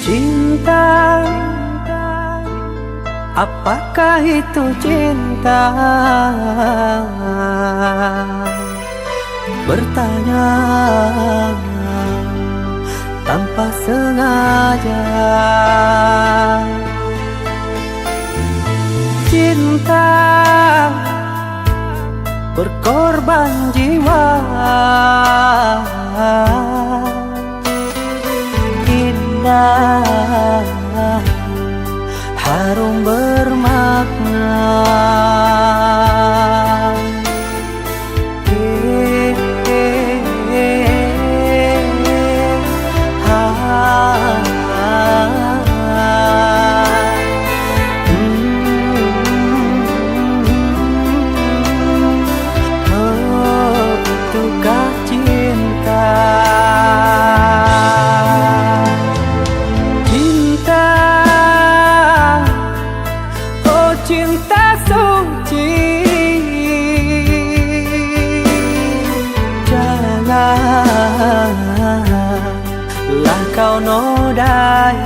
Cinta, apakah itu cinta? Bertanya tanpa sengaja. Cinta berkorban jiwa, indah, harum bermakna. Itukah cinta? Cinta, oh cinta suci, janganlah kau nodai.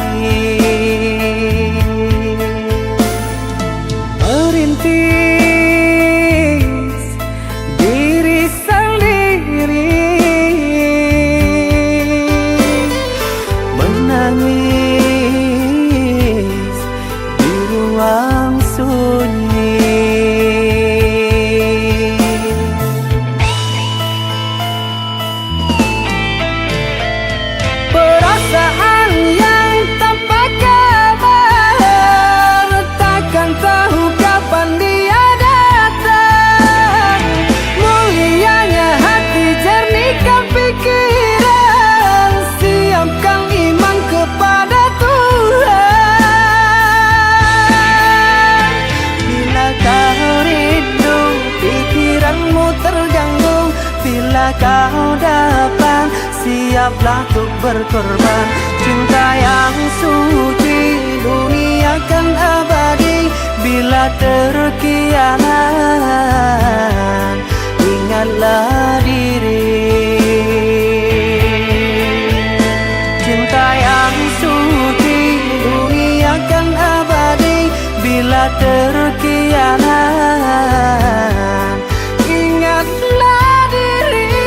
Merintis diri sendiri, menangis di ruang sunyi. Perasaan yang tanpa kabar, takkan tahu kapan dia datang. Mulianya hati, jernihkan pikiran, siapkan iman kepada Tuhan. Bila kau rindu, pikiranmu terganggu, bila kau datang, siaplah untuk berkorban. Cinta yang suci, dunia kan abadi. Bila terkianat, ingatlah diri. Cinta yang suci, dunia kan abadi. Bila terkianat, ingatlah diri.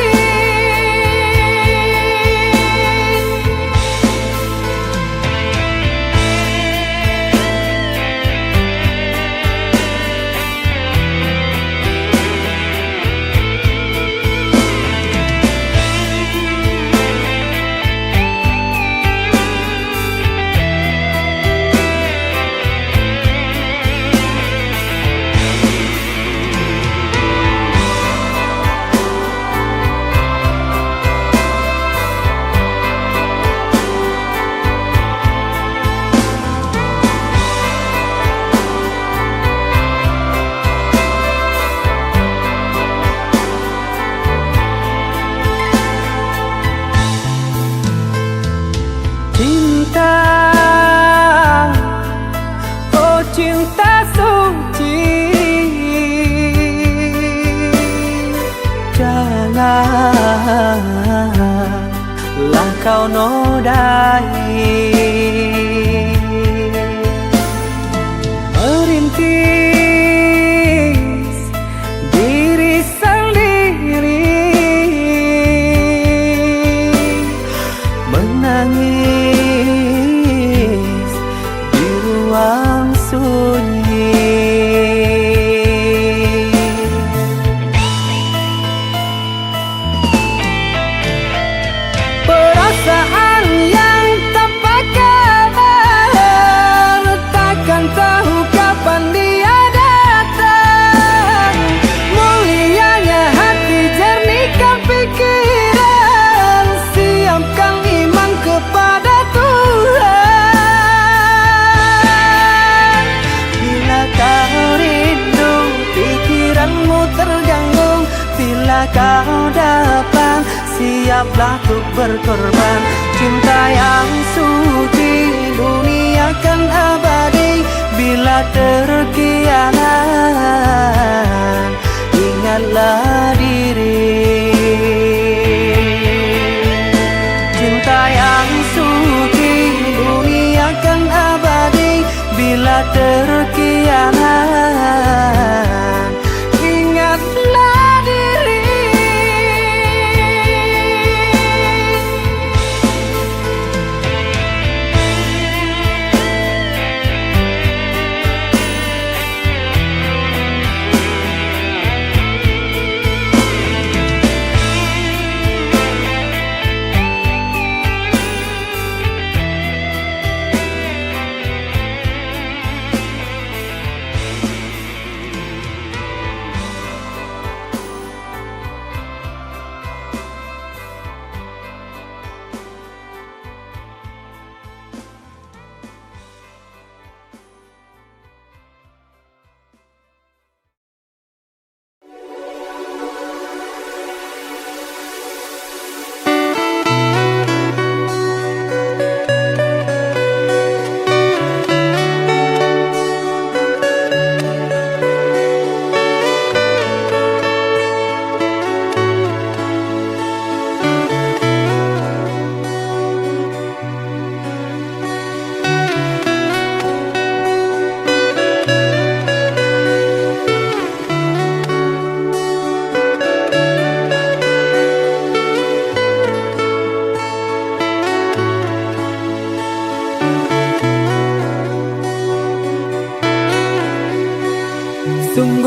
Cinta, oh cinta suci, janganlah kau nodai. Merintis diri sendiri, menangis di ruang sunyi. Perasaan yang tanpa kabar, takkan tahu kapan dia datang. Mulianya hati, jernihkan pikiran, siapkan iman kepada Tuhan. Bila kau rindu, pikiranmu terganggu, bila kau datang, siaplah untuk berkorban. Cinta yang suci, dunia kan abadi. Bila terkianat, ingatlah diri. Cinta yang suci, dunia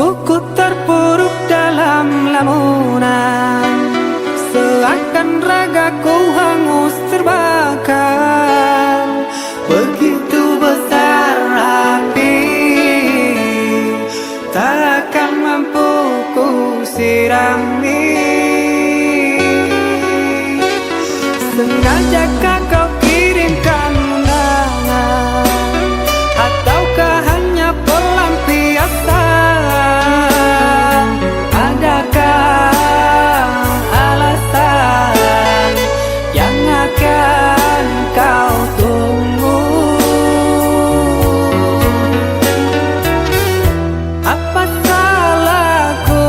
Tubuhku terpuruk dalam lamunan, seakan ragaku hangus terbakar. Begitu besar api, takkan mampu ku sirami. Sengajakah kau kirimkan undangan, ataukah hanya pelampiasan? Adakah alasan yang akan kau tunggu? Apa salahku?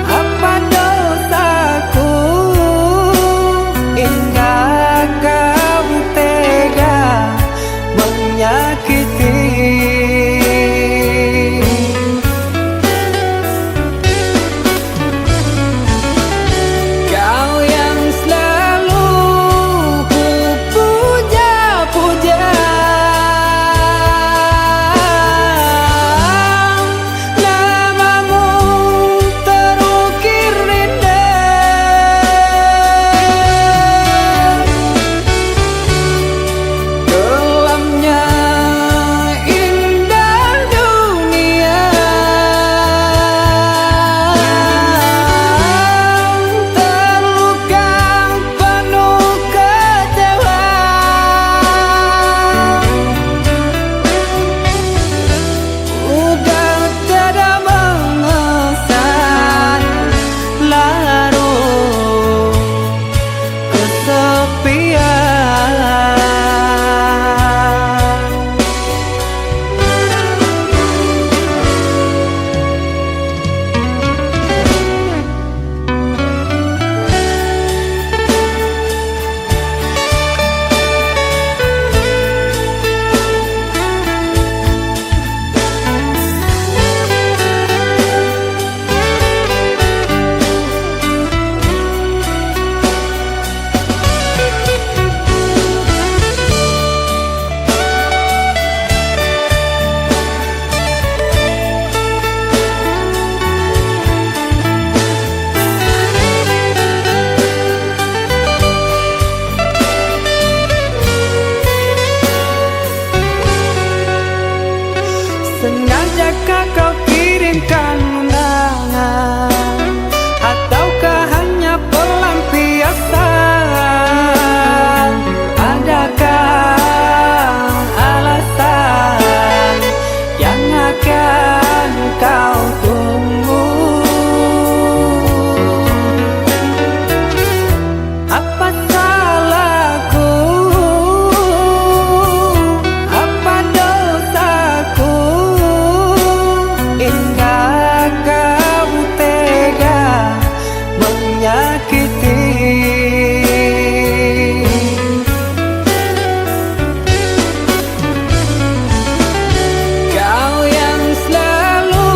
Apa dosaku? Hingga kau tega menyakiti. Kau yang selalu ku puja-puja, namamu terukir indah. Kelamnya indah dunia, terluka penuh kecewa. Udah tiada mengesan, larut kesepian. Sengajakah kau kirimkan undangan, ataukah hanya pelampiasan? Adakah alasan yang akan kau tunggu? Apa salahku? Apa dosaku? Hingga kau tega menyakiti. Kau yang selalu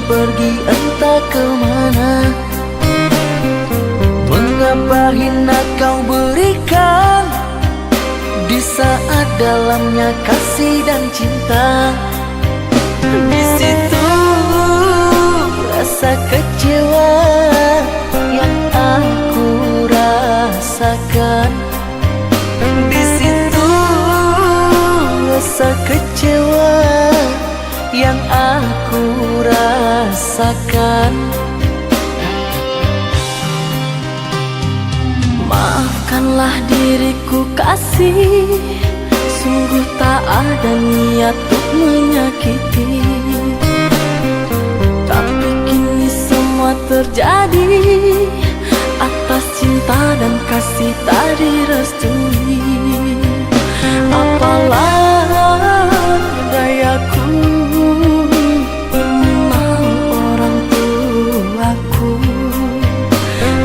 pergi entah kemana. Mengapa hina kau berikan di saat dalamnya kasih dan cinta. Di situ rasa kecewa yang aku rasakan. Di situ rasa kecewa yang aku rasakan. Maafkanlah diriku kasih, sungguh tak ada niat untuk menyakiti. Tapi kini semua terjadi atas cinta dan kasih tak direstui. Apalah dayaku, ini mau orang tuaku.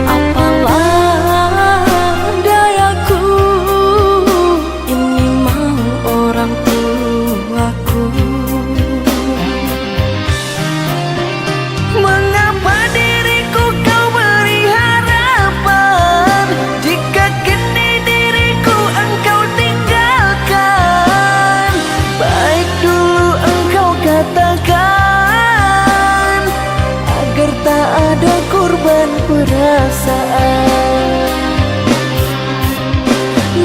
Apalah dayaku, ini mau orang tuaku. Mengapa diriku kau beri harapan, jika kini diriku engkau tinggalkan? Baik dulu engkau katakan, agar tak ada korban perasaan.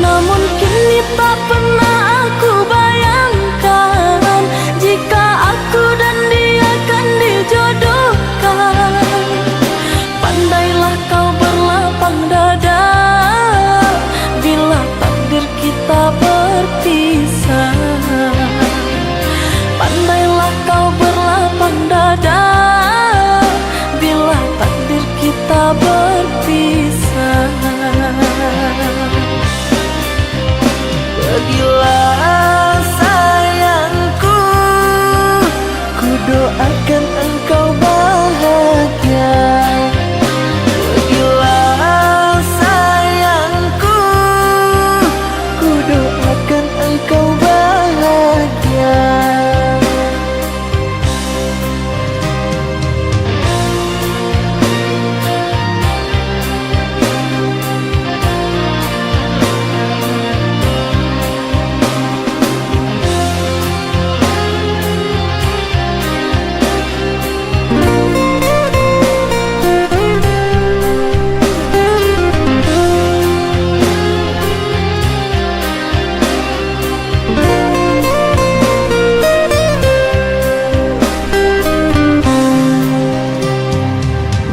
Namun kini tak pernah aku bayangkan, jika aku dan dia akan dijodohkan. Pandailah kau berlapang dada bila takdir kita berpisah. Pandailah kau berlapang dada bila takdir kita berpisah. Pergilah sayangku, ku doakan engkau bahagia. Pergilah sayangku, ku doakan engkau bahagia.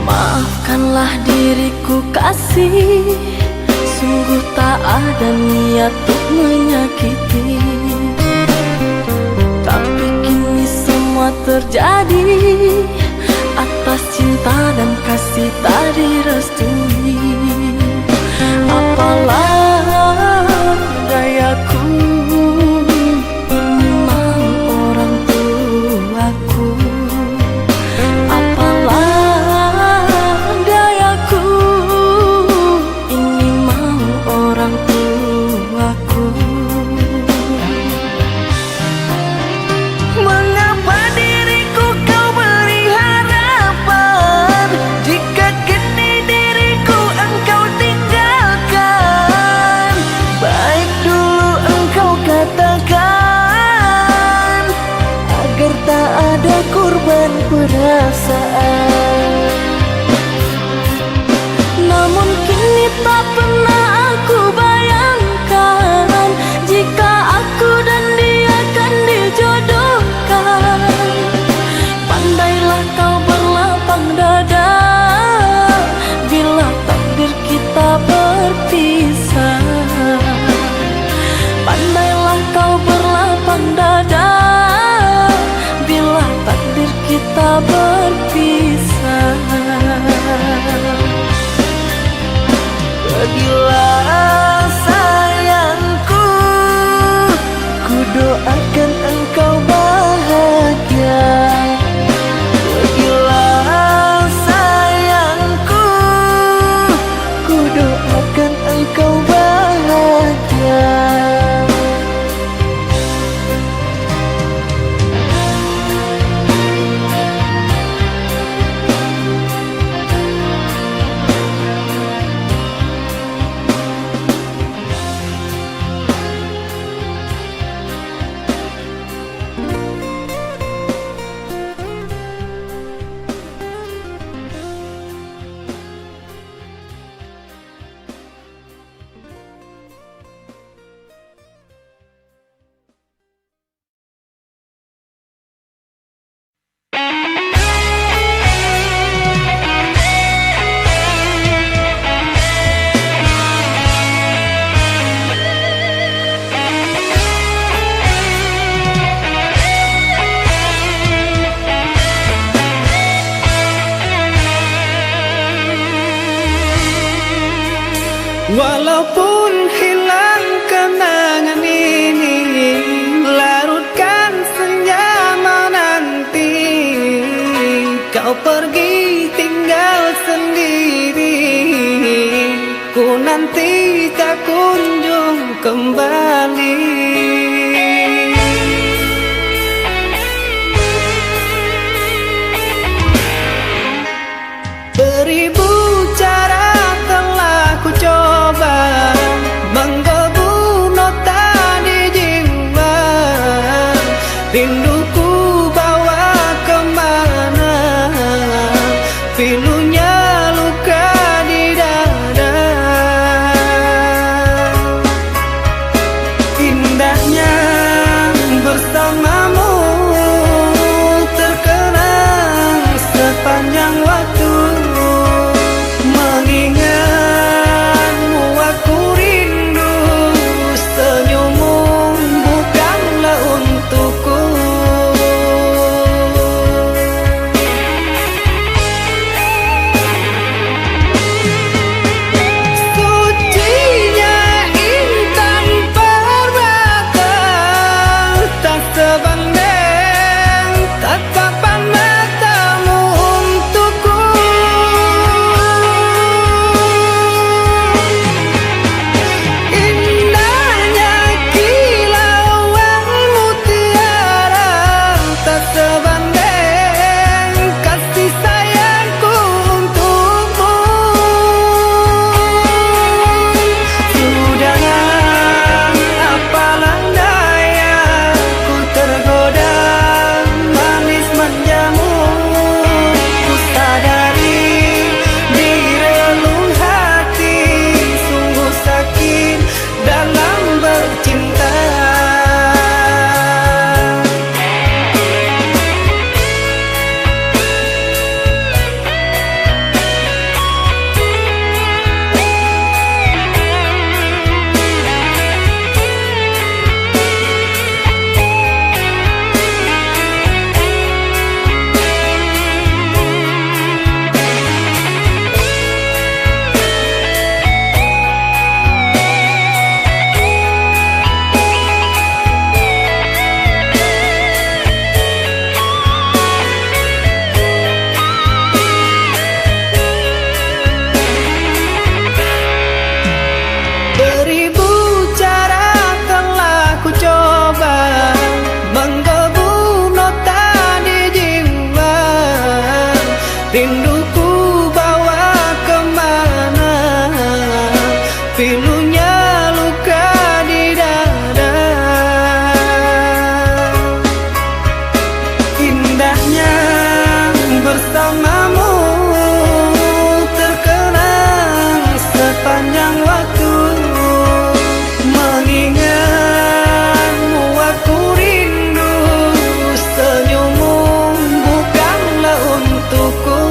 Maafkanlah diriku kasih, sungguh tak ada niat untuk menyakiti. Tapi kini semua terjadi atas cinta dan kasih tak direstui. Apalah dayaku, ini mau orang tuaku. Apalah dayaku, ini mau orang tuaku. Mengapa diriku kau beri harapan, jika kini diriku engkau tinggalkan? Baik dulu engkau katakan, agar tak ada korban perasaan. Namun kini tak pernah aku bayangkan, jika aku dan dia akan dijodohkan. Pandailah kau berlapang dada bila takdir kita berpisah. Pandailah kau berlapang dada bila takdir kita berpisah. Pergilah sayangku, ku doakan engkau bahagia. Pergilah sayangku, ku doakan engkau bahagia. 'Cause Walaupun hilang kenangan ini, larutkan senja menanti. Kau pergi tinggal sendiri, ku nanti tak kunjung kembali. Beribu cara telah ku coba menggebu nota di jiwa. Rinduku bawa kemana, pilunya luka di dada. Indahnya bersamamu terkenang sepanjang waktu. Mengingatmu aku rindu, senyummu bukanlah untukku. Sucinya intan permata, tak sebanding tatapan matamu untukku. Indahnya kilauan mutiara, tak sebanding kasih sayangku untukmu. Sudah apalah daya, ku tergoda manis manjamu. Ku sadari di relung hati sungguh sakit dalam bercinta. Beribu cara telah ku coba menggebu nota di jiwa. Rinduku bawa kemana, pilunya luka di dada. Indahnya bersamamu terkenang sepanjang waktu. Mengingatmu aku rindu, senyummu bukanlah untukku.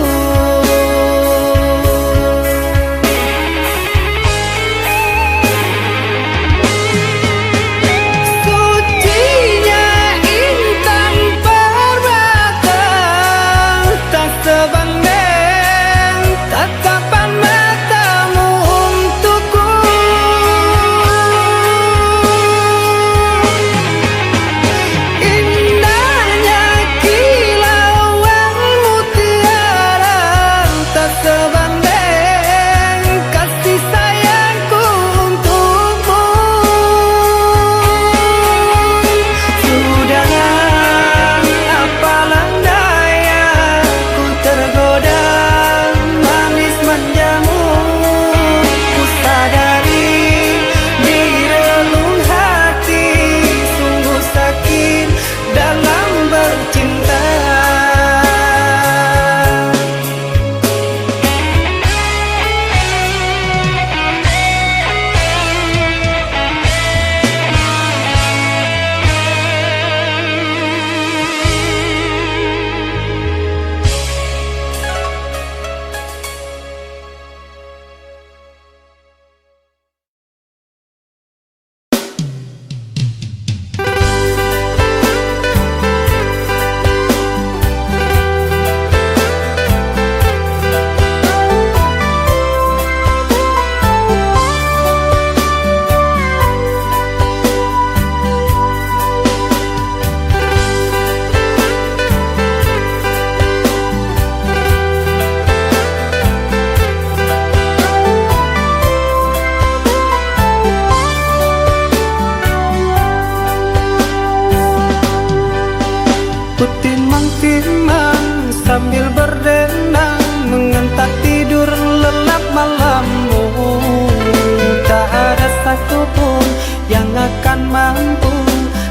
satupun yang akan mampu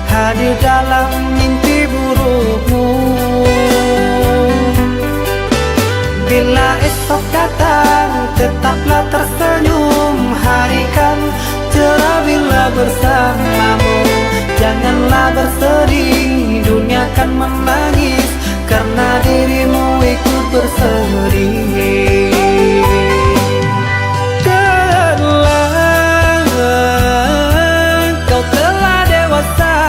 hadir dalam mimpi burukmu. Bila esok datang, tetaplah tersenyum. Hari kan cerah bila bersamamu. Janganlah bersedih, dunia kan menangis karena dirimu ikut bersedih. Kau telah dewasa,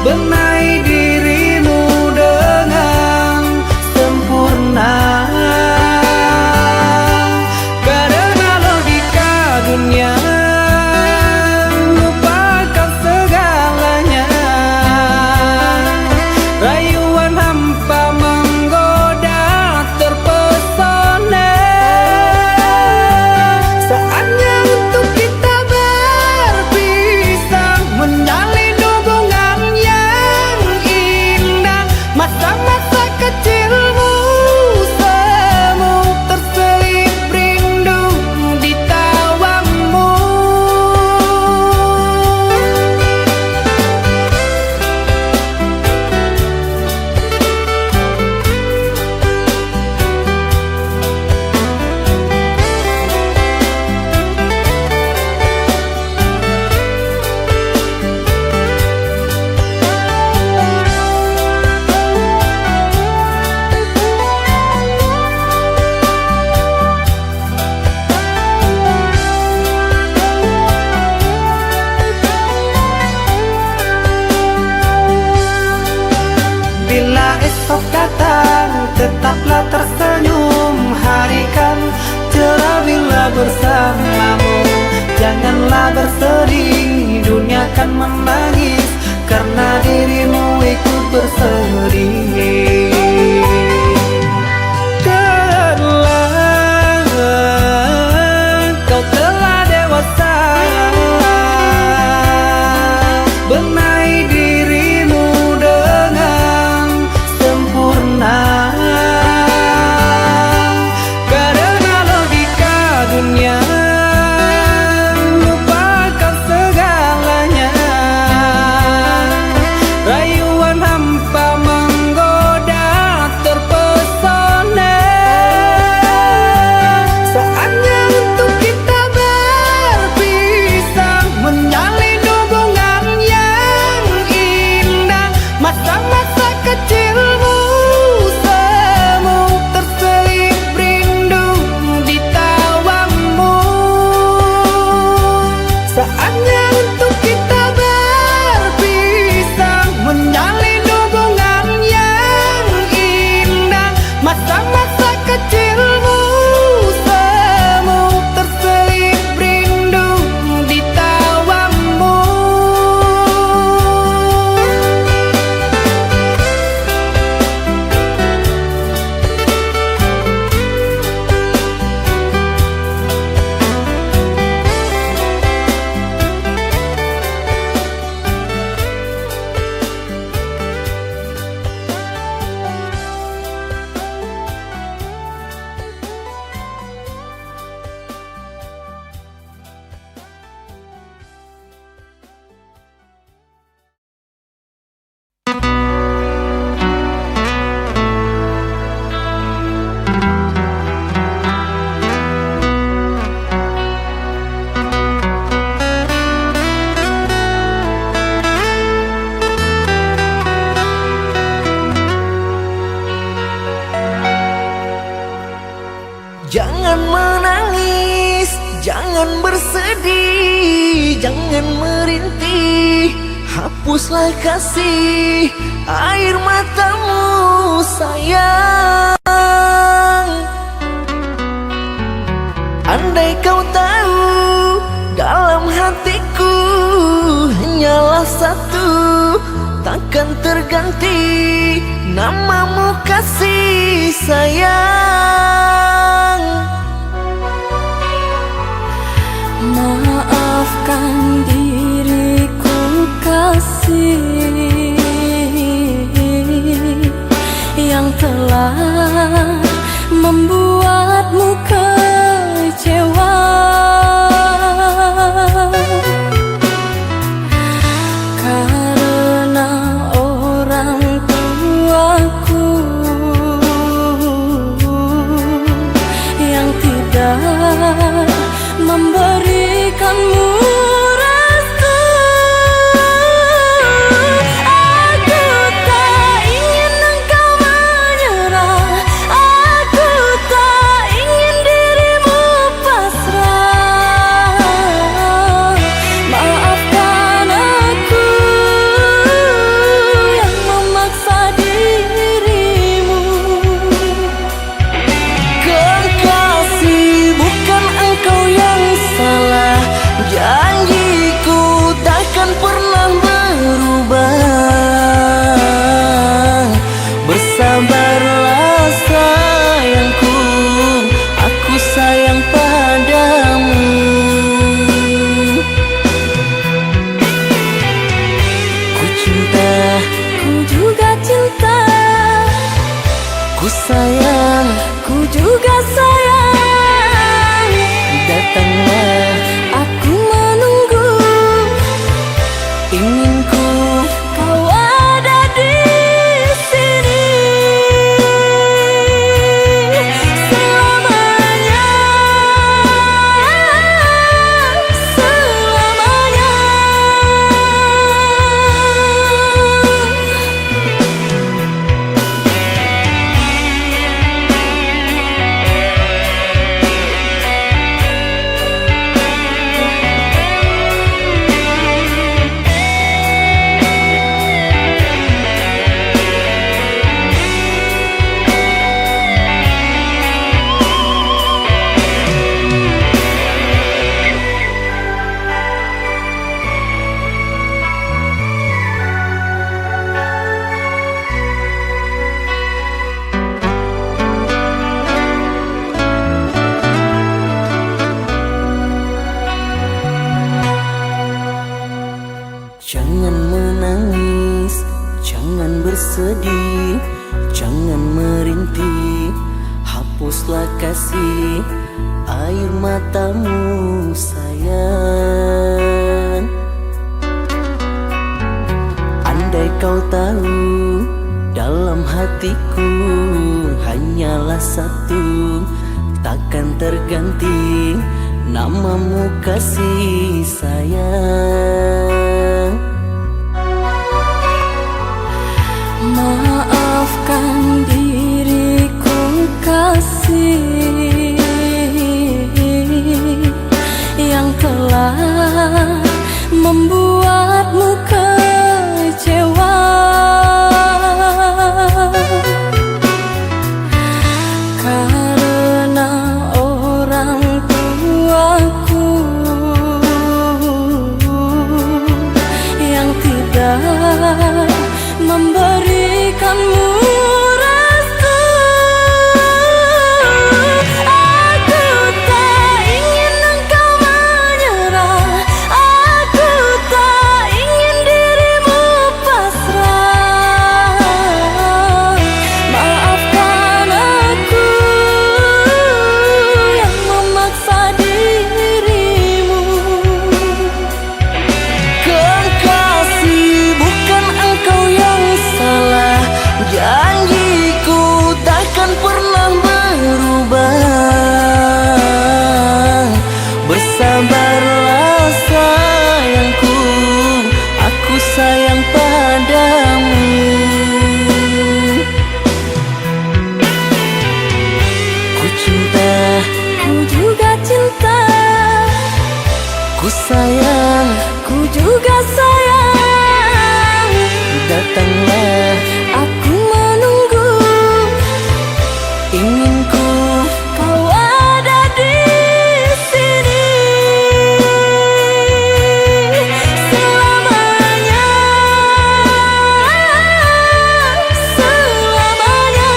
benahi dirimu dengan sempurna. Karena logika dunia lupakan segalanya. Rayuan hampa menggoda terpesona. Saatnya untuk kita berpisah, menjalin hubungan yang indah. Masa-masa kecilmu semu terselip rindu di tawamu. Bila esok datang, tetaplah tersenyum. Hari kan cerah bila bersamamu. Janganlah bersedih, dunia kan menangis karena dirimu ikut bersedih. Kau telah dewasa, benahi dirimu dengan sempurna. Karena logika dunia lupakan segalanya. Rayuan hampa menggoda terpesona. Saatnya untuk kita berpisah, menjalin hubungan yang indah. Masa-masa kecilmu semu terselip rindu di tawamu. Saatnya untuk kita berpisah, menjalin hubungan yang indah. Masa-masa kecilmu semu terselip rindu di tawamu. Jangan menangis, jangan bersedih, jangan merintih. Hapuslah kasih air matamu sayang. Andai kau tahu dalam hatiku hanyalah satu, takkan terganti namamu kasih sayang. Maafkan diriku kasih yang telah membuatmu kecewa. bersedih, jangan merintih, hapuslah kasih air matamu sayang. Andai kau tahu dalam hatiku hanyalah satu, takkan terganti namamu kasih sayang. Maafkan diriku kasih yang telah membuatmu kecewa. Karena orang tuaku yang tidak memberikanmu restu. Aku tak ingin engkau menyerah, aku tak ingin dirimu pasrah. Maafkan aku yang memaksa dirimu. Kekasih, bukan engkau yang salah, janjiku takkan pernah berubah. Bersabarlah sayangku, aku sayang padamu. Ku cinta, Ku juga cinta, ku sayang, ku juga sayang. datanglah Aku menunggu, inginku kau ada di sini selamanya, selamanya.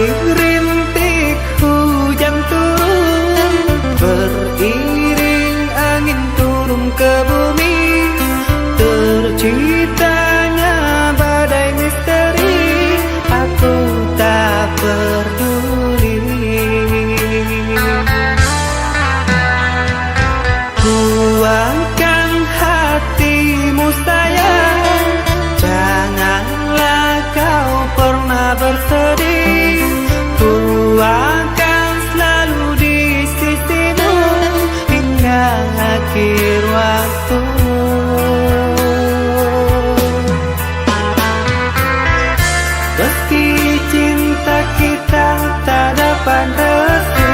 Rintik-rintik hujan turun, beriring angin turun ke bumi. Terciptanya badai misteri, aku tak peduli. Kuatkan hatimu sayang, janganlah kau pernah bersedih. Ku akan selalu di sisimu hingga akhir waktu. Meski cinta kita tak dapat restu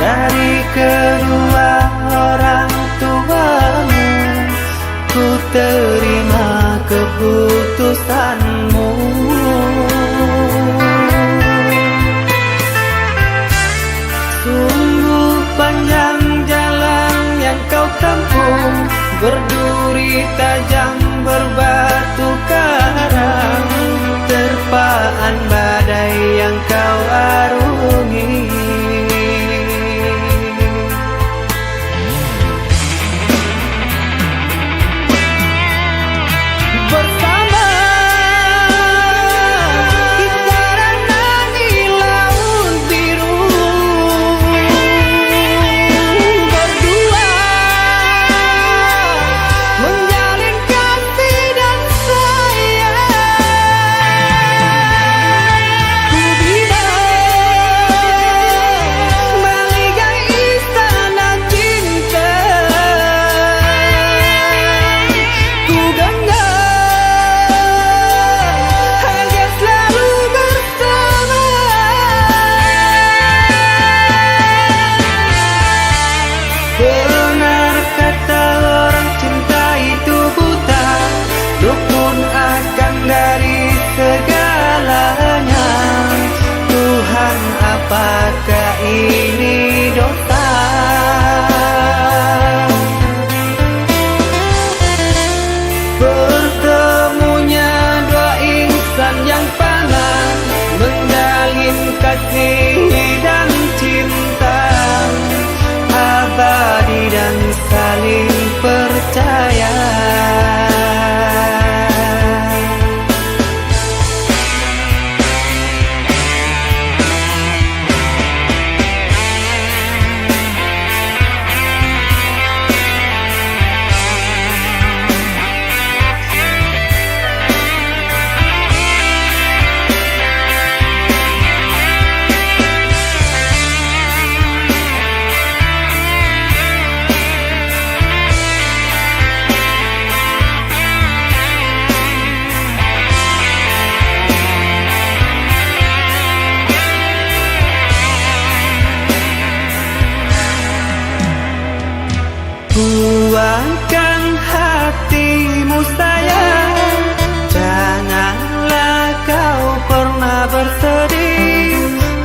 dari kedua orang tuamu, ku terima keputusanmu. Sungguh panjang jalan yang kau tempuh, berduri tajam berbatu karang, terpaan badai yang kau arungi. kasih dan cinta abadi dan saling percaya. Buangkan hatimu sayang, janganlah kau pernah bersedih.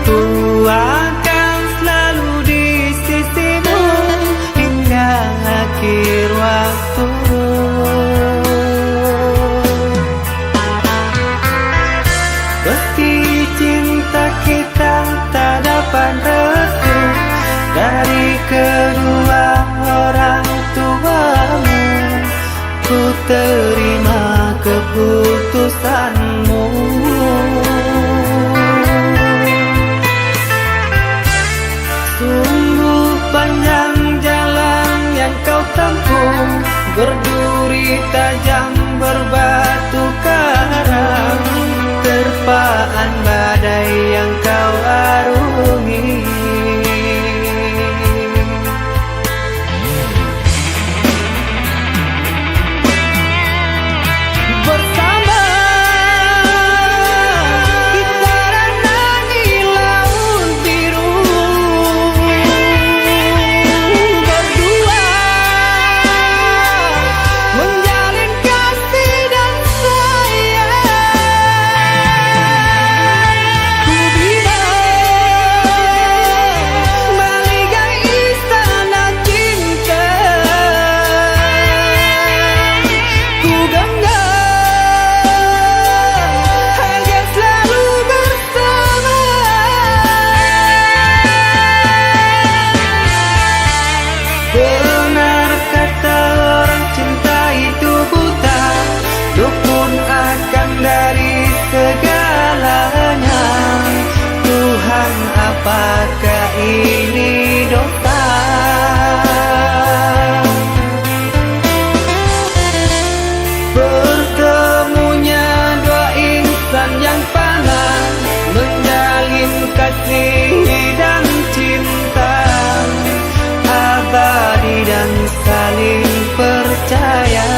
Ku akan selalu di sisimu hingga akhir waktu. Meski cinta kita tak dapat restu dari kedua orang tuamu, ku terima keputusanmu. Sungguh panjang jalan yang kau tempuh, berduri tajam berbatu karang, terpaan badai yang kau arungi. Benar kata orang cinta itu buta, dukun akan dari segalanya. Tuhan, apakah ini dosa? Bertemunya dua insan yang panas, menjalin kasih dan cinta abadi dan saling percaya.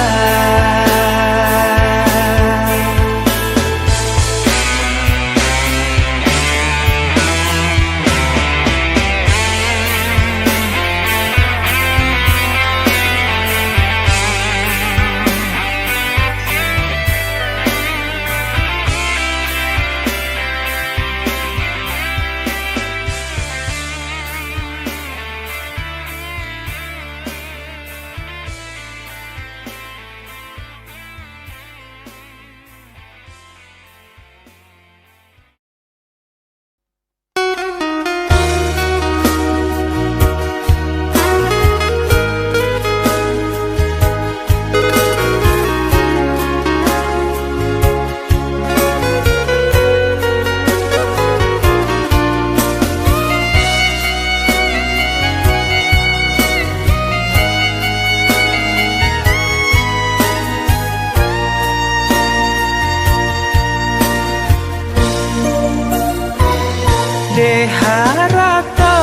Deharato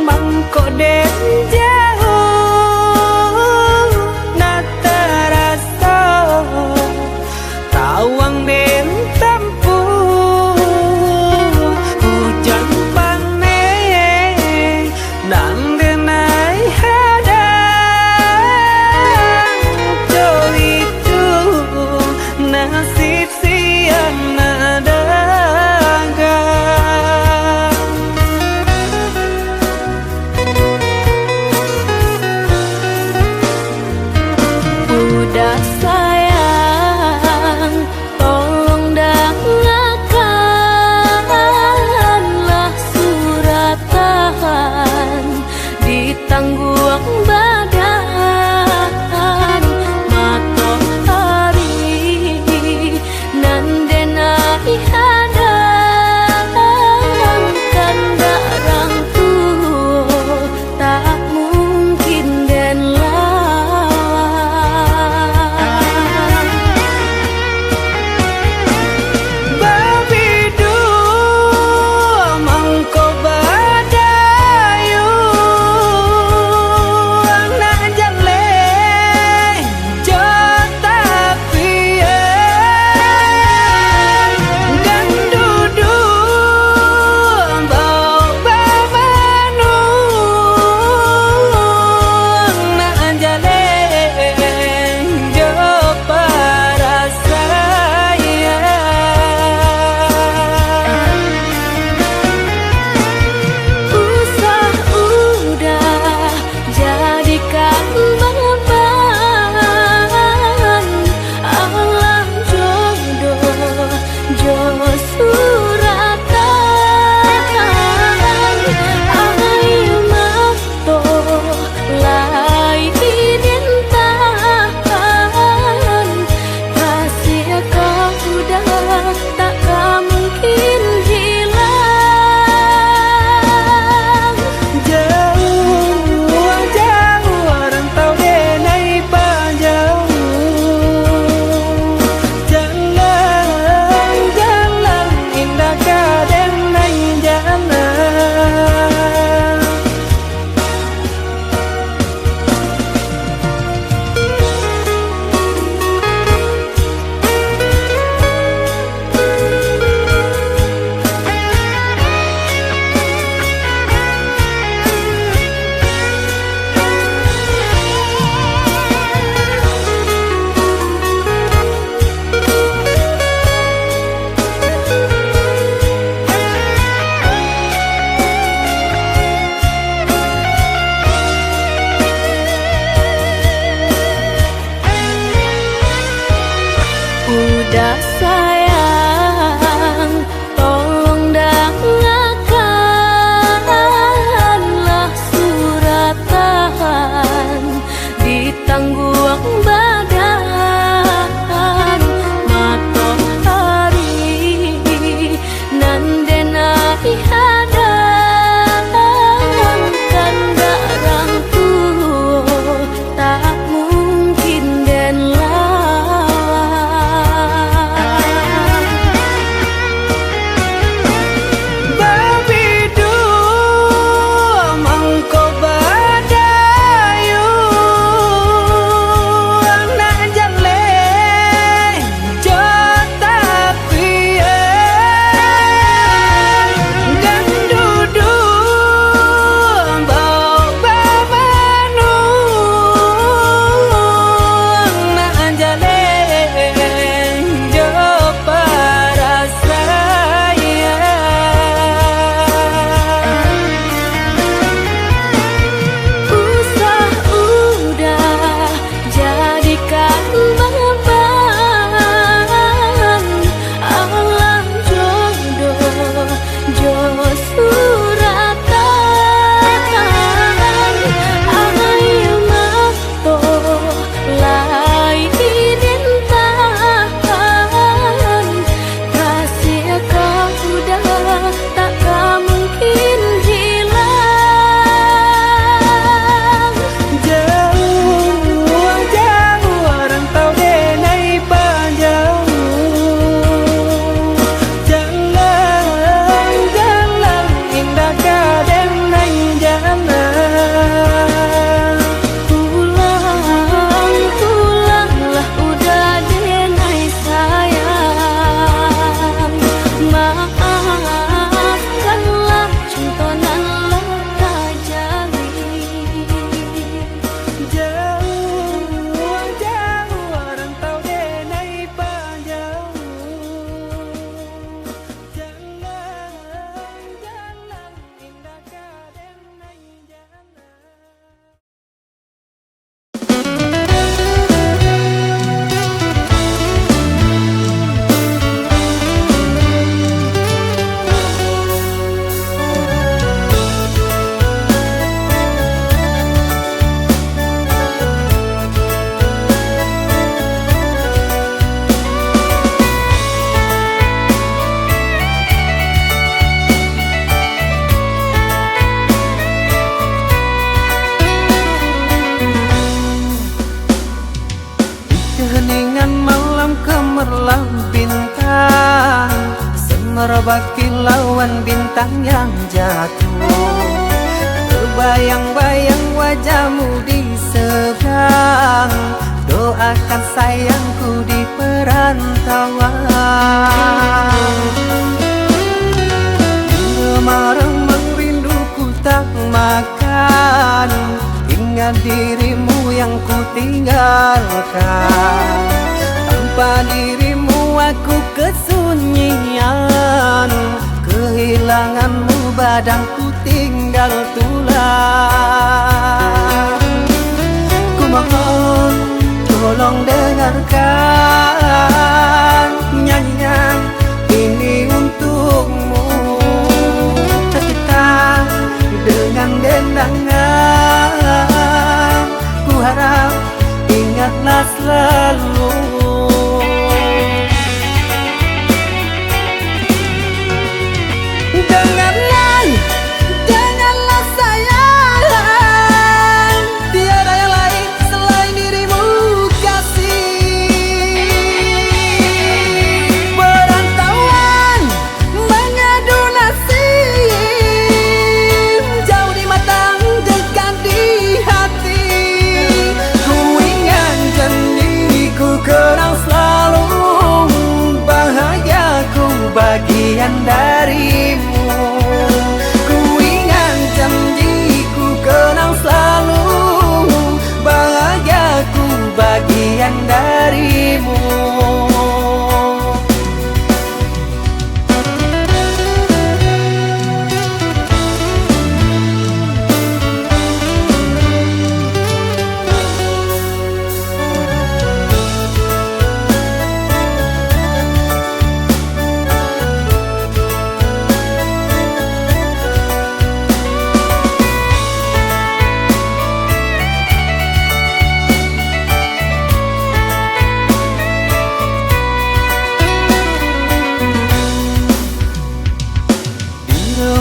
mangko den jauh nataraso tawang den tempuh hujan pane nang denai hadang jo itu nasib siang nada. Udah sayang, tolong sayang, tolong dengarkanlah suratan di tangguang badan matahari nan denai hadang kandarangku tak mungkin den lawan. Babidu mangko badayu anak jale jota piye dan dudu bau babanu anak jale jo para saya. Usah udah jadikan beban alam jodoh jo suratan ayo mato lai dintahan kasih kau udah tak mungkin hilang. Jauh jauh rantau denai panjauh, jalan jalan indah kadenai jalan. Pulang pulanglah udah denai sayang, maafkanlah contonan laka jalin. Jauh jauh rantau denai panjauh, jalan jalan indah kadenai jalan. Keheningan malam gemerlap bintang, semerbak kilauan bintang yang jatuh. Terbayang-bayang wajahmu di seberang, doakan sayangku di perantauan. Remang-remang rinduku tak makan, ingat dirimu yang ku tinggalkan. Tanpa dirimu aku kesunyian, kehilanganmu badanku tinggal tulang. Ku mohon tolong dengarkan nyanyian ini untukmu, tercipta dengan dendangan. Ku harap ingatlah selalu. Dengarlah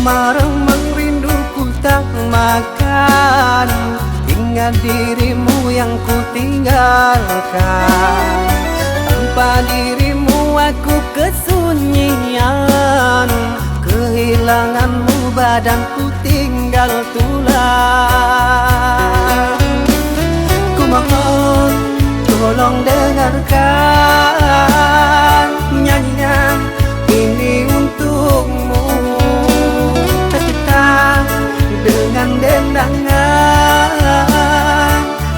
Semar-remang rinduku tak makan, ingat dirimu yang ku tinggalkan. Tanpa dirimu aku kesunyian, kehilanganmu badanku tinggal tulang. Ku mohon tolong dengarkan nyanyian ini untukmu, tercipta dengan dendangan.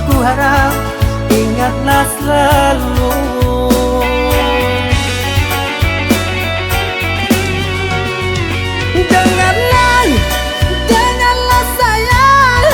Ku harap ingatlah selalu. Dengarlah, dengarlah sayang,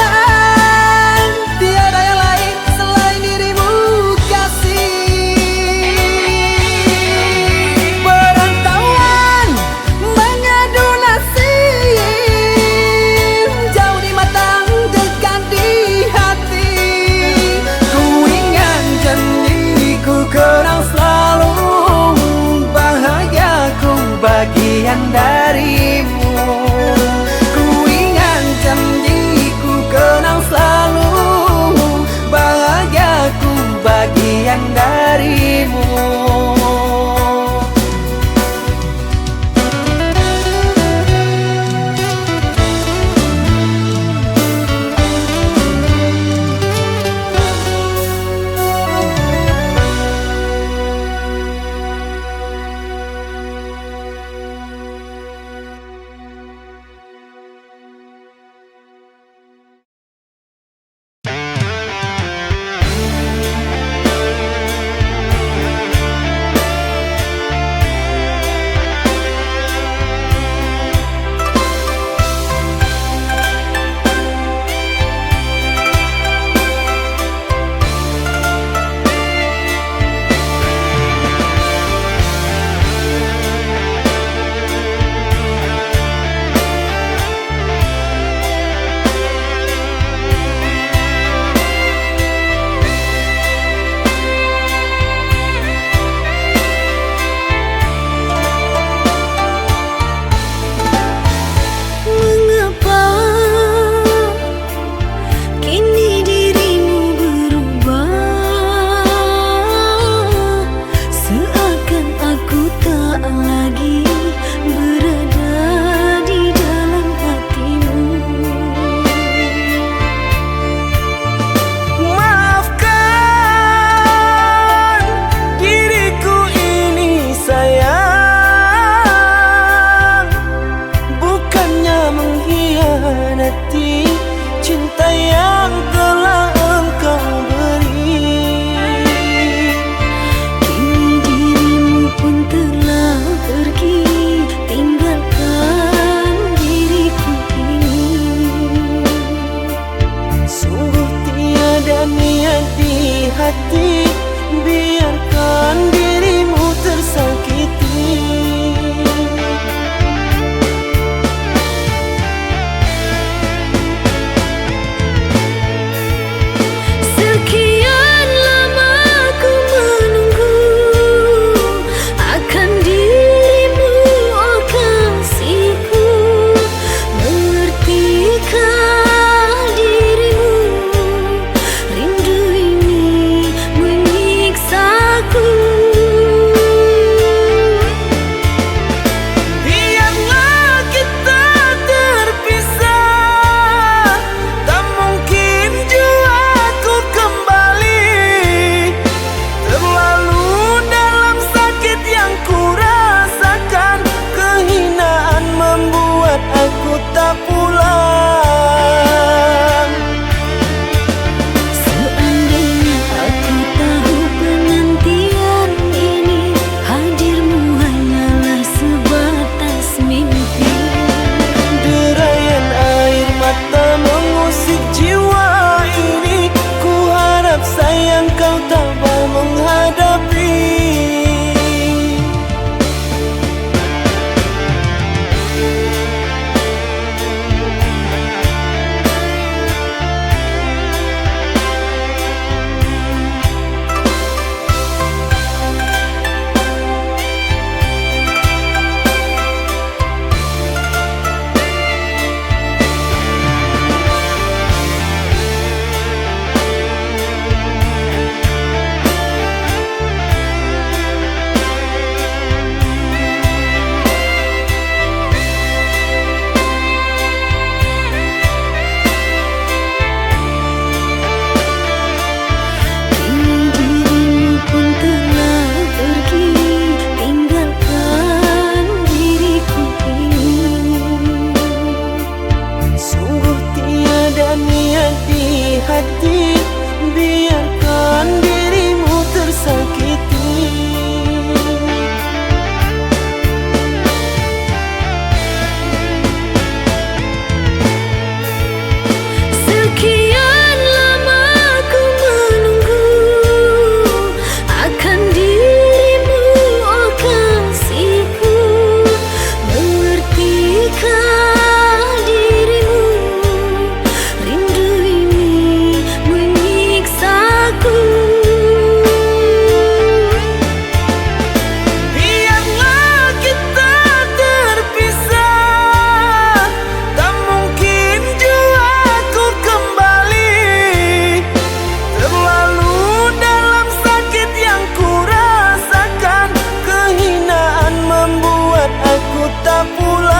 pulang.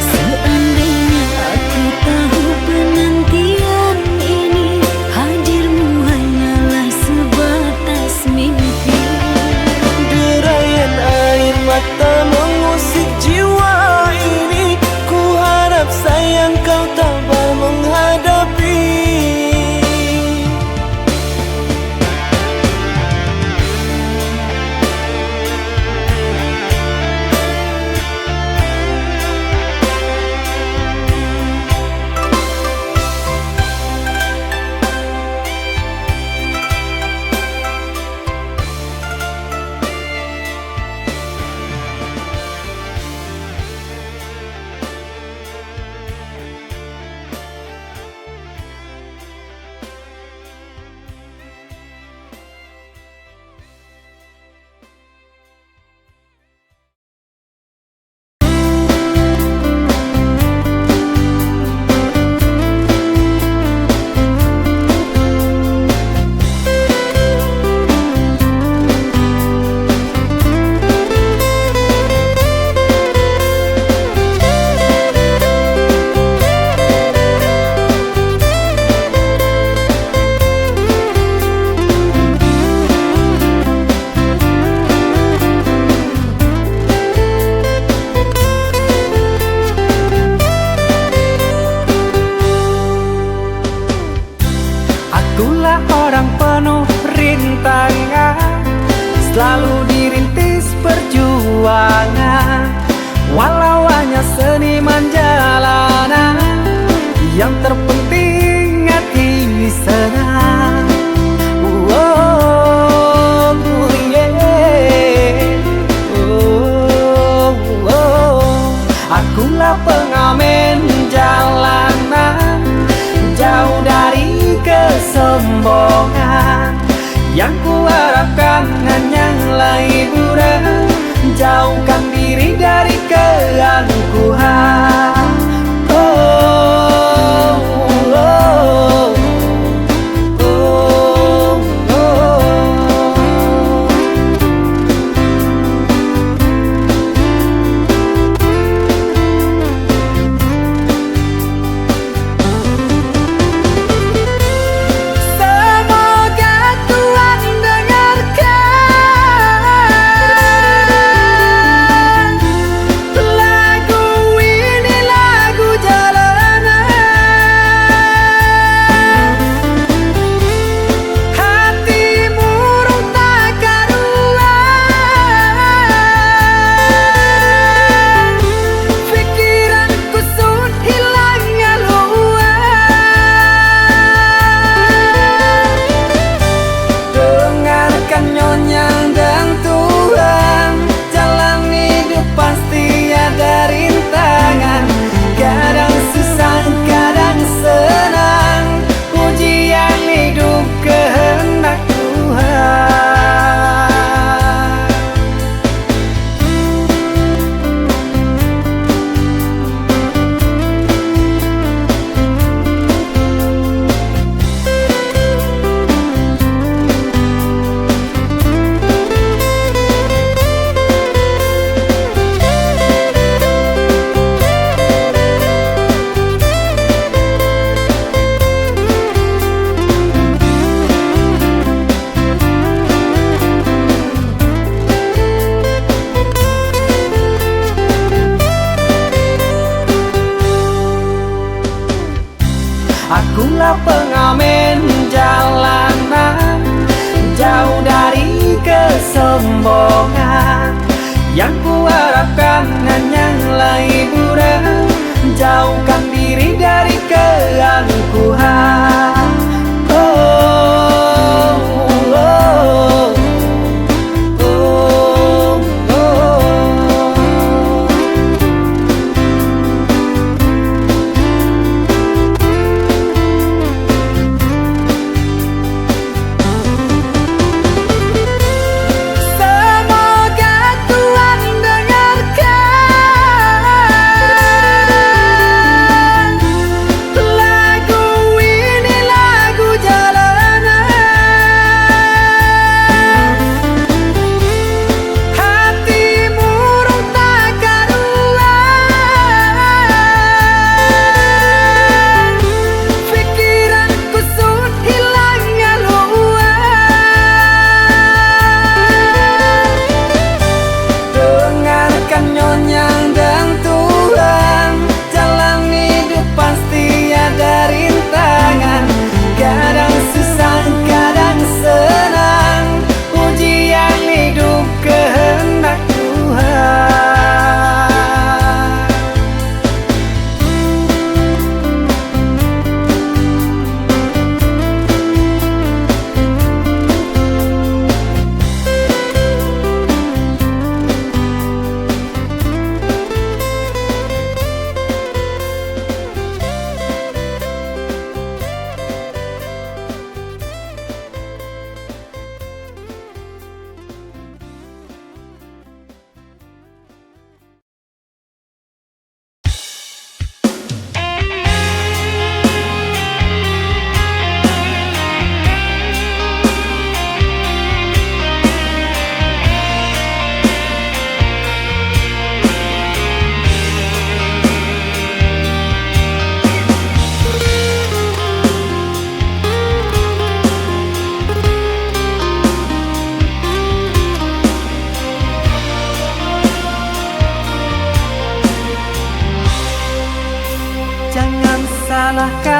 Seandainya aku tahu penantian ini, hadirmu hanyalah sebatas mimpi. Derayan air mata mengusik jiwa ini. Ku harap sayang kau tabah menghadapi. Akulah orang penuh rintangan, selalu dirintis perjuangan. Walau hanya seniman jalanan, yang terpenting hati senang. Oh, yeah. Oh. Akulah pengamen jalanan, jauh dari kesombongan. Yang kuharapkan hanyalah hiburan, jauhkan diri dari keangkuhan. Oh, oh, oh, oh. Semoga Tuhan dengarkan lagu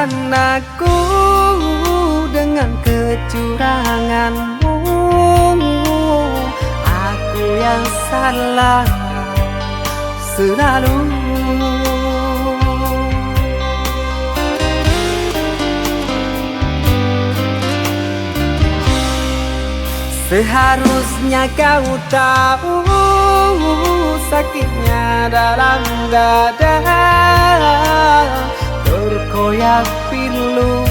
salahkan aku dengan kecuranganmu. Aku yang salah selalu. Seharusnya kau tahu sakitnya dalam dada, terkoyak pilu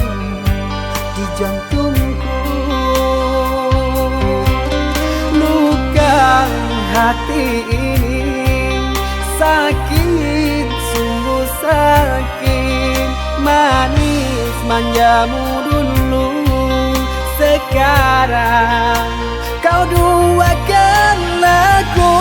di jantungku. Luka hati ini sakit, sungguh sakit. Manis manjamu dulu, sekarang kau duakan aku.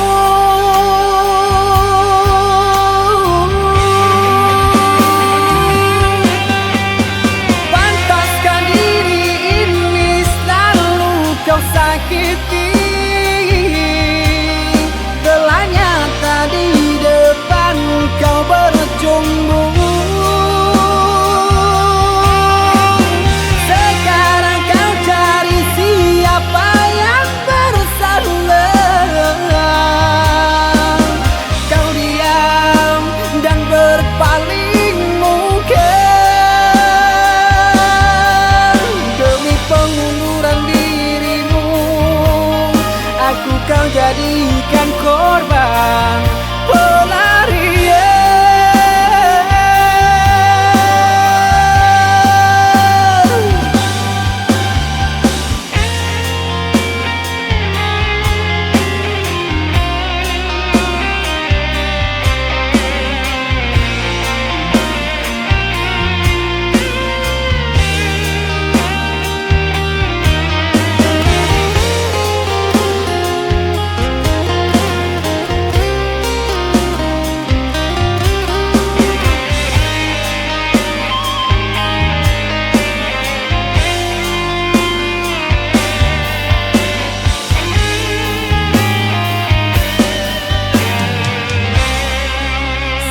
Pantaskah diri ini selalu kau sakiti? Belanya tadi depan kau berjumbu. Kau jadikan korban pelarian.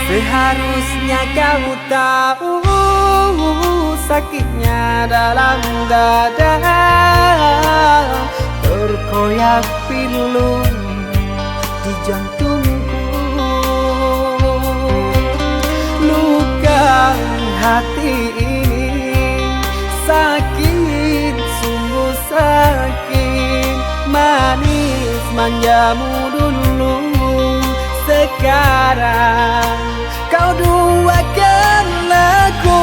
Seharusnya kau tahu sakitnya dalam dada, terkoyak pilu di jantungku. Luka hati ini sakit, sungguh sakit. Manis manjamu dulu, sekarang kau duakan aku.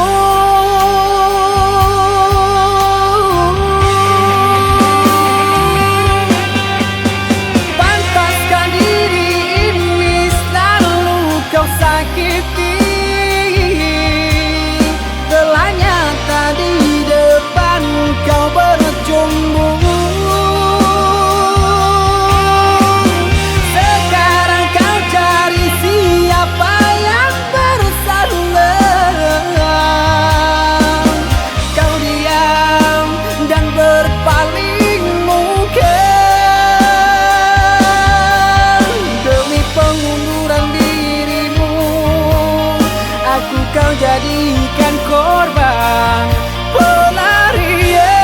Pantaskah diri ini selalu kau sakiti? Belanya tadi depan kau berjumbu. Kau jadikan korban pelarian.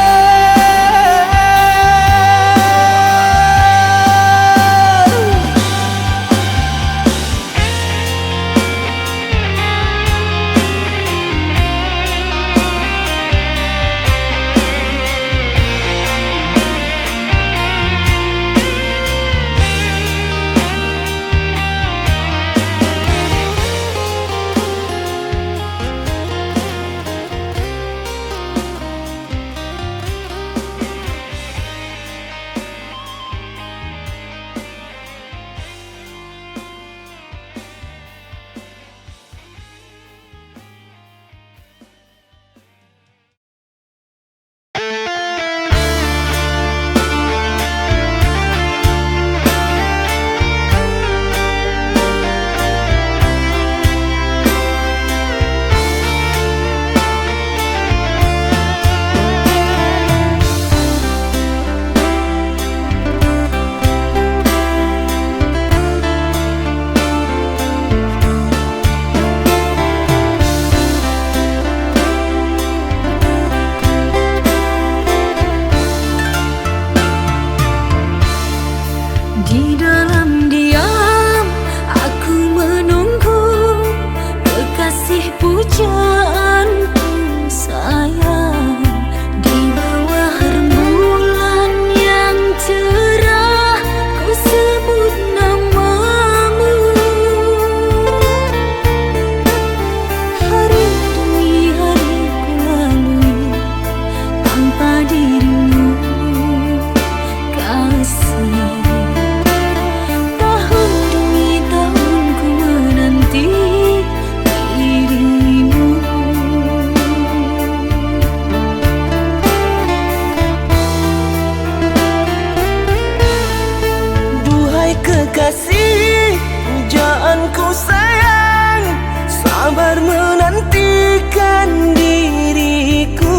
kekasih, pujaanku sayang, sabar menantikan diriku.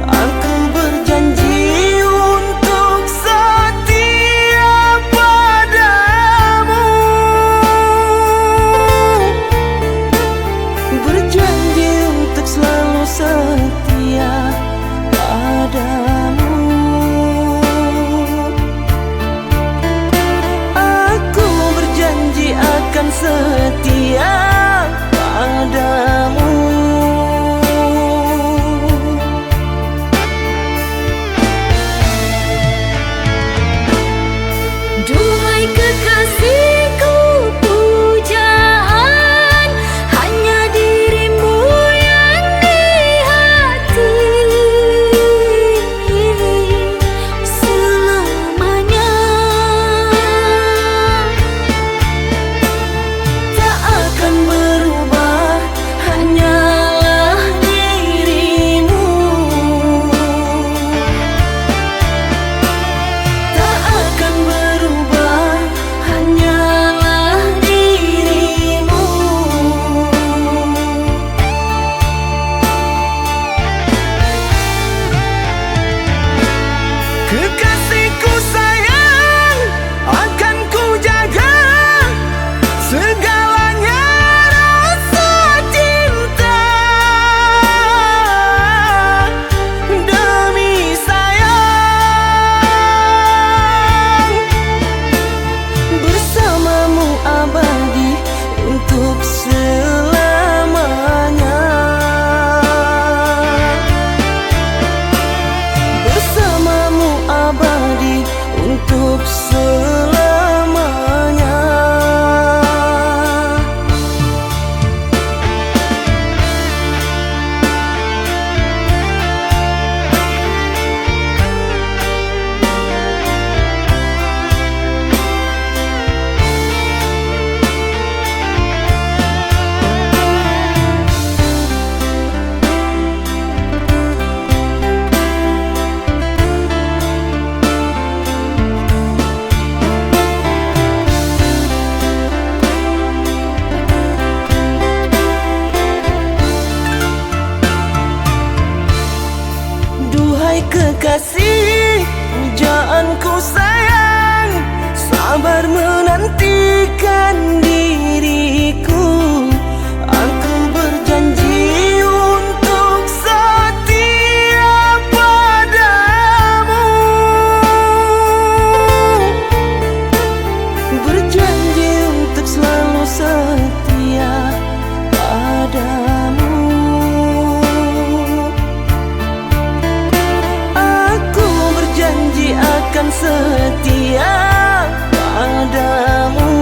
Aku berjanji untuk setia padamu, berjanji untuk selalu setia padamu. Aku berjanji akan setia padamu. Duhai kekasihku, pujaan hanya dirimu yang di hati selamanya. Tak akan berubah, hanyalah dirimu. Tak akan berubah, hanyalah dirimu. Kekasihku sayang, akan ku jaga segalanya rasa cinta. Demi sayang, bersamamu abadi untuk selamanya. Bersamamu abadi untuk selamanya. Duhai kekasih, pujaanku sayang, sabar menantikan diriku. Aku berjanji untuk setia padamu, berjanji untuk selalu setia padamu. Aku berjanji akan setia padamu.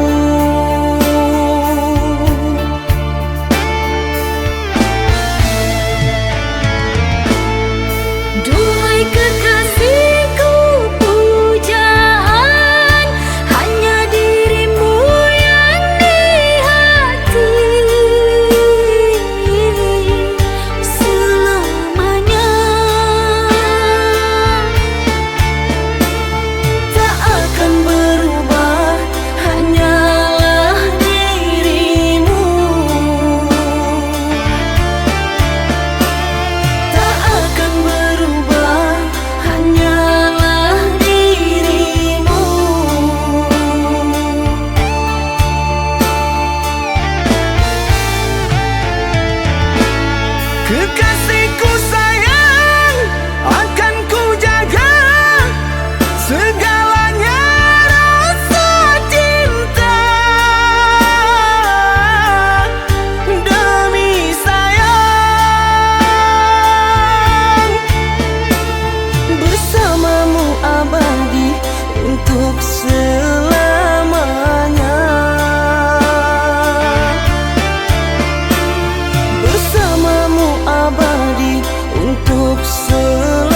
Duhai kekasihku, pujaan hanya dirimu yang di hati selamanya. Tak akan berubah, hanyalah dirimu. Tak akan berubah, hanyalah dirimu. Kekasihku sayang, akan ku jaga segalanya rasa cinta. Demi sayang, bersamamu abadi untuk selamanya. Bersamamu abadi untuk selamanya.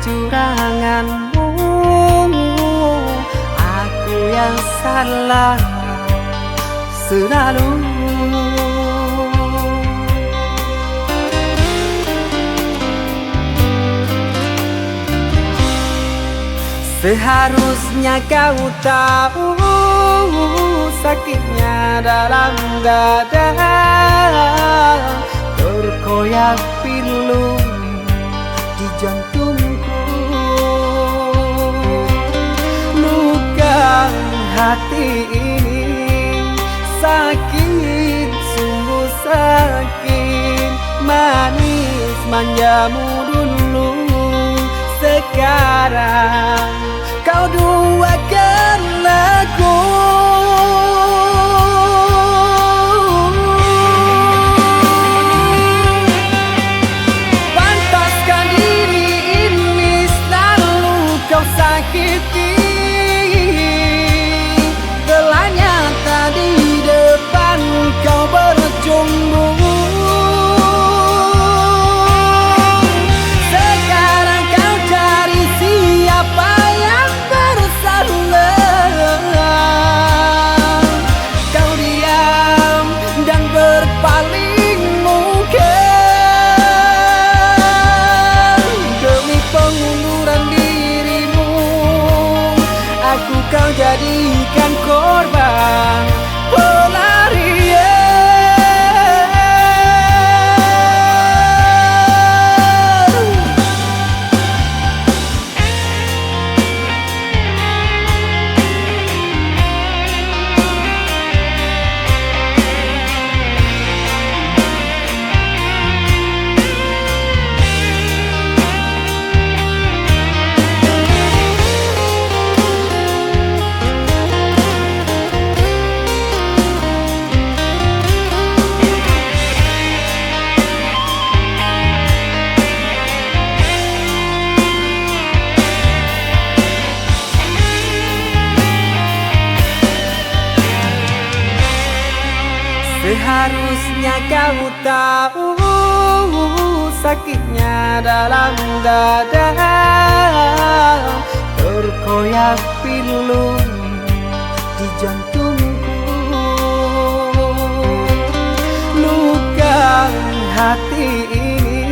kecuranganmu. Aku yang salah selalu. Seharusnya kau tahu sakitnya dalam dada, terkoyak pilu di jantungku. Luka hati ini sakit, sungguh sakit. Manis manjamu dulu, sekarang kau duakan aku. Pantaskah diri ini selalu kau sakiti? Telah nyata di depan kau berjumbu. Kau jadikan korban pelarian. Seharusnya kau tahu sakitnya dalam dada, terkoyak pilu di jantungku. Luka hati ini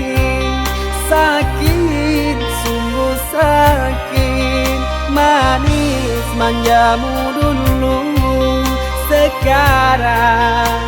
sakit, sungguh sakit. Manis manjamu dulu, sekarang